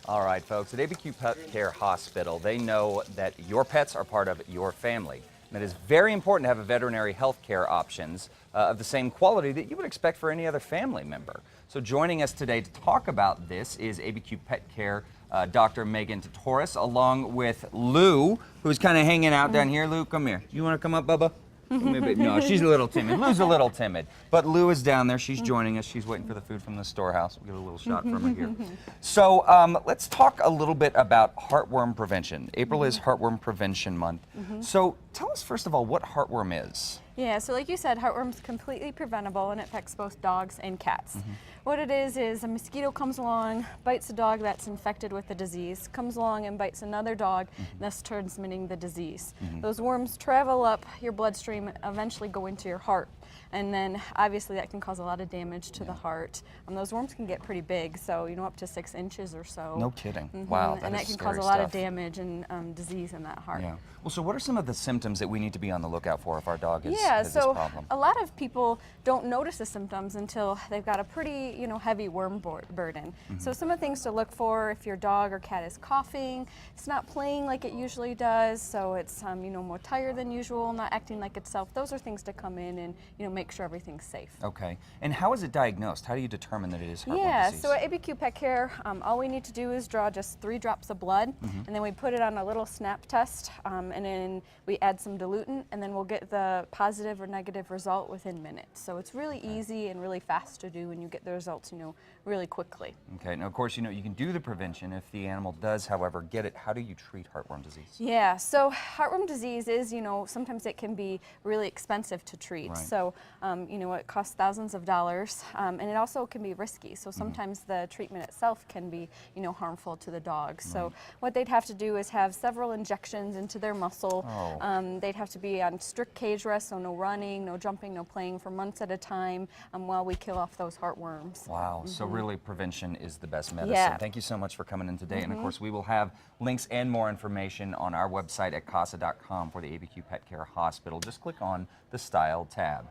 All right, folks, at ABQ PetCare Hospital, they know that your pets are part of your family. And it is very important to have a veterinary health care options of the same quality that you would expect for any other family member. So joining us today to talk about this is ABQ PetCare Dr. Megan Torres, along with Lou, who's kind of hanging out down here. Lou, come here. You want to come up, Bubba? Come here, baby. No, she's a little timid. Lou's a little timid. But Lou is down there. She's joining us. She's waiting for the food from the storehouse. We'll get a little shot from her here. So let's talk a little bit about heartworm prevention. April is Heartworm Prevention Month. So tell us, first of all, what heartworm is. Yeah, so like you said, heartworm's completely preventable and it affects both dogs and cats. What it is a mosquito comes along, bites a dog that's infected with the disease, comes along and bites another dog, thus transmitting the disease. Those worms travel up your bloodstream, eventually go into your heart. And then obviously that can cause a lot of damage to the heart. Those worms can get pretty big, so up to 6 inches or so. No kidding. Wow, and that can cause a lot of damage and disease in that heart. Yeah. Well, so what are some of the symptoms that we need to be on the lookout for if our dog has this problem? A lot of people don't notice the symptoms until they've got a pretty heavy worm burden. So some of the things to look for: if your dog or cat is coughing, it's not playing like it usually does, so it's more tired than usual, not acting like itself. Those are things to come in and make sure everything's safe. Okay. And how is it diagnosed? How do you determine that it is heartworm disease? So at ABQ PetCare, all we need to do is draw just 3 drops of blood, and then we put it on a little snap test, and then we add some diluent, and then we'll get the positive or negative result within minutes. So it's really easy and really fast to do, and you get the results, really quickly. Okay. Now, of course, you can do the prevention if the animal does, however, get it. How do you treat heartworm disease? Yeah. So heartworm disease is, sometimes it can be really expensive to treat. Right. So, it costs thousands of dollars, and it also can be risky. So sometimes the treatment itself can be, harmful to the dog. So what they'd have to do is have several injections into their muscle. They'd have to be on strict cage rest, so no running, no jumping, no playing for months at a time while we kill off those heartworms. Wow. So really prevention is the best medicine. Yeah. Thank you so much for coming in today. And of course, we will have links and more information on our website at casa.com for the ABQ PetCare Hospital. Just click on the Style tab.